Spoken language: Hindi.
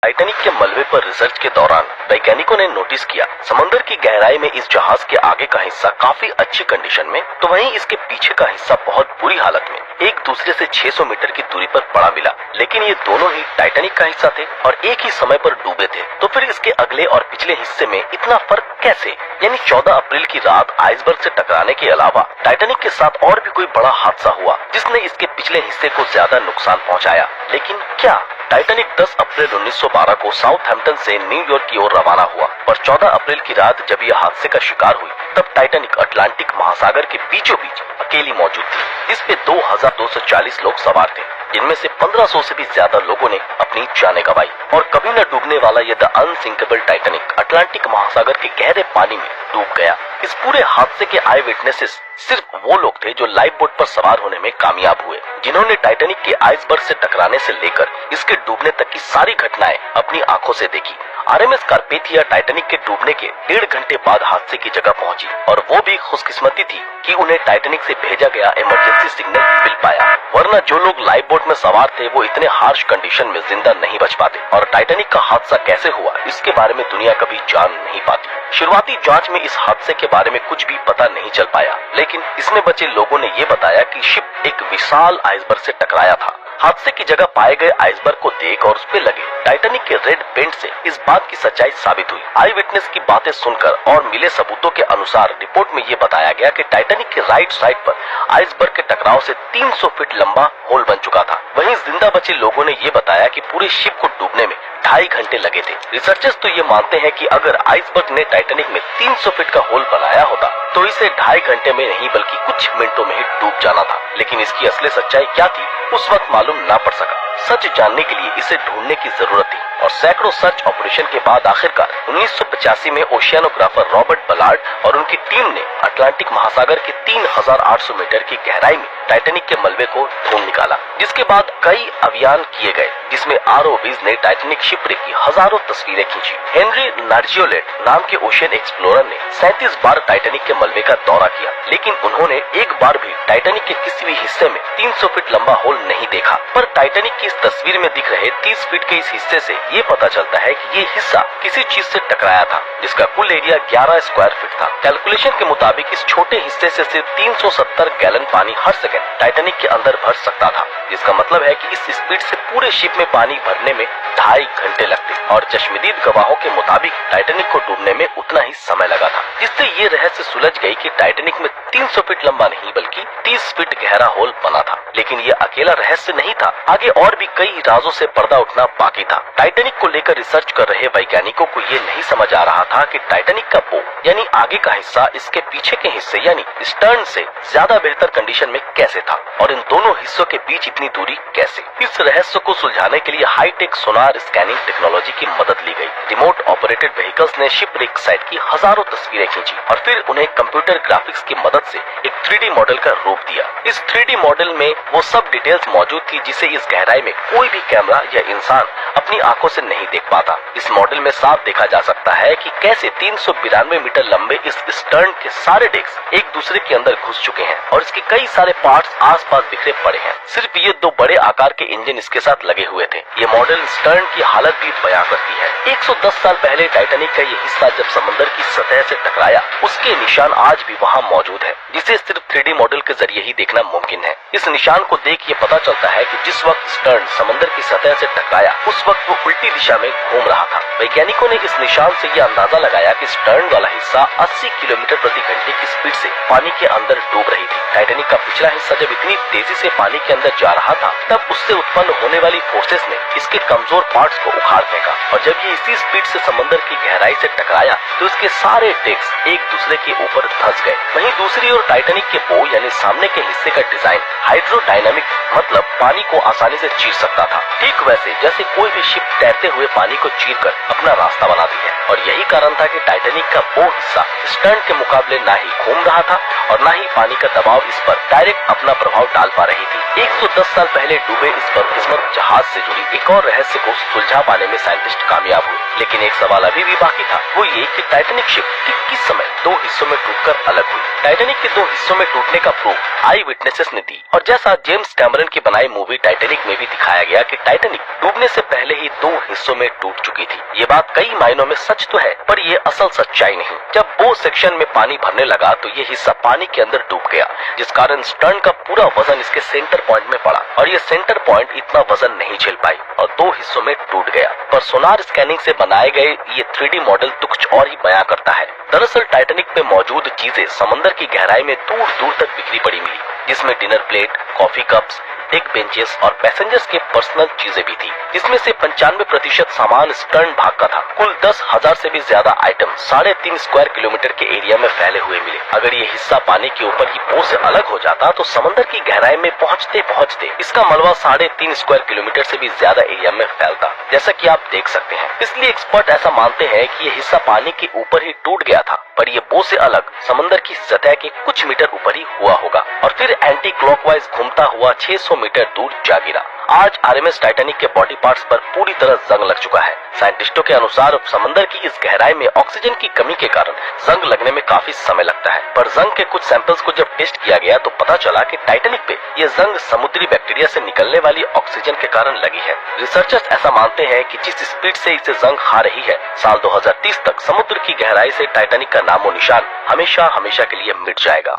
टाइटैनिक के मलबे पर रिसर्च के दौरान वैज्ञानिकों ने नोटिस किया समंदर की गहराई में इस जहाज के आगे का हिस्सा काफी अच्छी कंडीशन में तो वहीं इसके पीछे का हिस्सा बहुत बुरी हालत में एक दूसरे से 600 मीटर की दूरी पर पड़ा मिला। लेकिन ये दोनों ही टाइटैनिक का हिस्सा थे और एक ही समय पर डूबे थे। तो फिर इसके अगले और पिछले हिस्से में इतना फर्क कैसे? यानी 14 अप्रैल की रात आइसबर्ग से टकराने के अलावा टाइटैनिक के साथ और भी कोई बड़ा हादसा हुआ जिसने इसके पिछले हिस्से को ज्यादा नुकसान पहुंचाया। लेकिन क्या? टाइटैनिक 10 अप्रैल 1912 को साउथहैम्पटन से न्यूयॉर्क की ओर रवाना हुआ और 14 अप्रैल की रात जब यह हादसे का शिकार हुई तब टाइटैनिक अटलांटिक महासागर के बीचों बीच अकेली मौजूद थी। इस पे 2240 लोग सवार थे, जिनमें से 1500 से भी ज्यादा लोगों ने अपनी जानें गंवाई। और कभी न डूबने वाला यह द अनसिंकेबल टाइटैनिक अटलांटिक महासागर के गहरे पानी में डूब गया। इस पूरे हादसे के आई विटनेसेस सिर्फ वो लोग थे जो लाइफ बोट पर सवार होने में कामयाब हुए, जिन्होंने टाइटैनिक के आइसबर्ग से टकराने से लेकर इसके डूबने तक की सारी घटनाएं अपनी आंखों से देखी। आरएमएस कार्पेथिया टाइटैनिक के डूबने के 1.5 घंटे बाद हादसे की जगह पहुंची और वो भी खुशकिस्मती थी कि उन्हें टाइटैनिक से भेजा गया इमरजेंसी सिग्नल मिल पाया, वरना जो लोग लाइफ बोट में सवार थे वो इतने हार्श कंडीशन में जिंदा नहीं बच पाते। और टाइटैनिक का हादसा कैसे हुआ इसके बारे में दुनिया कभी जान नहीं पाती। शुरुआती जांच में इस हादसे के बारे में कुछ भी पता नहीं चल पाया, लेकिन इसमें बचे लोगों ने ये बताया कि शिप एक विशाल आइसबर्ग से टकराया था। हादसे की जगह पाए गए आइसबर्ग को देख और उस पे लगे टाइटैनिक के रेड पेंट से इस बात की सच्चाई साबित हुई। आई विटनेस की बातें सुनकर और मिले सबूतों के अनुसार रिपोर्ट में ये बताया गया कि टाइटैनिक के राइट साइड पर आइसबर्ग के टकराव से 300 फीट लंबा होल बन चुका था। वहीं जिंदा बचे लोगों ने ये बताया कि पूरे शिप को डूबने में 2.5 घंटे लगे थे। रिसर्चर्स तो ये मानते हैं कि अगर आइसबर्ग ने टाइटैनिक में 300 फीट का होल बनाया होता तो इसे 2.5 घंटे में नहीं बल्कि कुछ मिनटों में ही डूब जाना था। लेकिन इसकी असली सच्चाई क्या थी उस वक्त मालूम ना पड़ सका। सच जानने के लिए इसे ढूंढने की जरूरत थी और सैकड़ों सर्च ऑपरेशन के बाद आखिरकार 1985 में ओशियानोग्राफर रॉबर्ट बलार्ड और उनकी टीम ने अटलांटिक महासागर के 3800 मीटर की गहराई में टाइटैनिक के मलबे को ढूंढ निकाला, जिसके बाद कई अभियान किए गए जिसमें आरओवीज ने टाइटैनिक शिपरेक की हजारों तस्वीरें खींची। हेनरी नार्जियोलेट नाम के ओशियन एक्सप्लोरर ने 37 बार टाइटैनिक के मलबे का दौरा किया, लेकिन उन्होंने एक बार भी टाइटैनिक के किसी भी हिस्से में 300 फीट लंबा होल नहीं देखा। पर टाइटैनिक की इस तस्वीर में दिख रहे 30 फीट के इस हिस्से से ये पता चलता है कि ये हिस्सा किसी चीज से टकराया था, जिसका कुल एरिया 11 स्क्वायर फीट था। कैलकुलेशन के मुताबिक इस छोटे हिस्से से सिर्फ 370 गैलन पानी हर सेकंड टाइटैनिक के अंदर भर सकता था, जिसका मतलब है कि इस स्पीड से पूरे शिप में पानी भरने में 2.5 घंटे लगते और चश्मदीद गवाहों के मुताबिक टाइटैनिक को डूबने में उतना ही समय लगा था, जिससे ये रहस्य सुलझ गई कि टाइटैनिक में 300 फीट लंबा नहीं बल्कि 30 फीट गहरा होल बना था। लेकिन ये अकेला रहस्य नहीं था, आगे और भी कई राजों से पर्दा उठना बाकी था। टाइटैनिक को लेकर रिसर्च कर रहे वैज्ञानिकों को ये नहीं समझ आ रहा था कि टाइटैनिक का बो यानी आगे का हिस्सा इसके पीछे के हिस्से यानी स्टर्न से ज्यादा बेहतर कंडीशन में कैसे था और इन दोनों हिस्सों के बीच इतनी दूरी कैसे। इस रहस्य को सुलझाने के लिए हाईटेक सोनार स्कैनिंग टेक्नोलॉजी की मदद ली गई। रिमोट ऑपरेटेड व्हीकल्स ने शिपरेक साइट की हजारों तस्वीरें खींची और फिर उन्हें कंप्यूटर ग्राफिक्स की मदद से एक 3D मॉडल का रूप दिया। इस 3D मॉडल में वो सब डिटेल्स मौजूद थी जिसे इस गहराई में कोई भी कैमरा या इंसान अपनी आंखों से नहीं देख पाता। इस मॉडल में साफ देखा जा सकता है कि कैसे 392 मीटर लंबे इस स्टर्न के सारे डेक्स एक दूसरे के अंदर घुस चुके हैं और इसके कई सारे पार्ट्स आसपास बिखरे पड़े हैं। सिर्फ ये 2 बड़े आकार के इंजन इसके साथ लगे हुए थे। ये मॉडल स्टर्न की हालत भी बयां करती है। 110 साल पहले टाइटैनिक का ये हिस्सा जब समंदर की सतह से टकराया उसके निशान आज भी वहाँ मौजूद है, जिसे सिर्फ 3D मॉडल के जरिए ही देखना मुमकिन है। इस निशान को देख ये पता चलता है कि जिस वक्त स्टर्न समंदर की सतह से टकराया उस वक्त वो उल्टी दिशा में घूम रहा था। वैज्ञानिकों ने इस निशान से ये अंदाजा लगाया कि स्टर्न वाला हिस्सा 80 किलोमीटर प्रति घंटे की स्पीड से पानी के अंदर डूब रही थी। टाइटैनिक का पिछला हिस्सा जब इतनी तेजी से पानी के अंदर जा रहा था तब उससे उत्पन्न होने वाली फोर्सेस ने इसके कमजोर पार्ट्स को उखाड़ फेंका और जब ये इसी स्पीड से समंदर की गहराई से टकराया तो इसके सारे डेक्स एक दूसरे के ऊपर धंस गए। वहीं दूसरी ओर टाइटैनिक के बो यानी सामने के हिस्से का डिजाइन हाइड्रोडायनामिक मतलब पानी को आसानी से चीर सकता था, ठीक वैसे जैसे कोई भी शिप तैरते हुए पानी को चीरकर अपना रास्ता बनाती है। और यही कारण था कि टाइटैनिक का वो हिस्सा स्टर्न के मुकाबले ना ही घूम रहा था और ना ही पानी का दबाव इस पर डायरेक्ट अपना प्रभाव डाल पा रही थी। 110 साल पहले डूबे इस बदकिस्मत जहाज से जुड़ी एक और रहस्य को सुलझा पाने में साइंटिस्ट कामयाब हुए। लेकिन एक सवाल अभी भी बाकी था, वो ये कि टाइटैनिक शिप किस समय दो हिस्सों में टूटकर अलग हुई। टाइटैनिक के दो हिस्सों में टूटने का प्रूफ आई विटनेसेस ने दी, और जैसा जेम्स कैमरन की बनाई मूवी टाइटैनिक में भी दिखाया गया कि टाइटैनिक डूबने से पहले ही दो हिस्सों में टूट चुकी थी। ये बात कई मायनों में सच तो है, पर ये असल सच्चाई नहीं। जब बो सेक्शन में पानी भरने लगा तो ये हिस्सा पानी के अंदर डूब गया, जिस कारण स्टर्न का पूरा वजन इसके सेंटर पॉइंट में पड़ा, और ये सेंटर पॉइंट इतना वजन नहीं झेल पाई और दो हिस्सों में टूट गया। पर सोनार स्कैनिंग से बनाए गए ये 3D मॉडल तो कुछ और ही बयां करता है। दरअसल टाइटैनिक में मौजूद चीजें समंदर की गहराई में दूर दूर तक बिखरी पड़ी मिली, जिसमें dinner plate, coffee cups, deck benches और पैसेंजर्स के पर्सनल चीजें भी थी, जिसमें से 95% सामान स्टर्न भाग का था। कुल 10,000 से भी ज्यादा आइटम 3.5 स्क्वायर किलोमीटर के एरिया में फैले हुए मिले। अगर ये हिस्सा पानी के ऊपर ही बो से अलग हो जाता तो समंदर की गहराई में पहुंचते पहुंचते इसका मलबा 3.5 स्क्वायर किलोमीटर से भी ज्यादा एरिया में फैलता, जैसा कि आप देख सकते हैं। इसलिए एक्सपर्ट ऐसा मानते हैं कि ये हिस्सा पानी के ऊपर ही टूट गया था, पर ये बो से अलग समंदर की सतह के कुछ मीटर ऊपर ही हुआ होगा और फिर एंटी क्लॉकवाइज घूमता हुआ 600 मीटर दूर जा गिरा। आज आरएमएस टाइटैनिक के बॉडी पार्ट्स पर पूरी तरह जंग लग चुका है। साइंटिस्टों के अनुसार समंदर की इस गहराई में ऑक्सीजन की कमी के कारण जंग लगने में काफी समय लगता है, पर जंग के कुछ सैंपल्स को जब टेस्ट किया गया तो पता चला कि टाइटैनिक पे ये जंग समुद्री बैक्टीरिया से निकलने वाली ऑक्सीजन के कारण लगी है। रिसर्चर्स ऐसा मानते हैं कि जिस स्पीड से इसे जंग खा रही है, साल 2030 तक समुद्र की गहराई से टाइटैनिक का नामो निशान हमेशा हमेशा के लिए मिट जाएगा।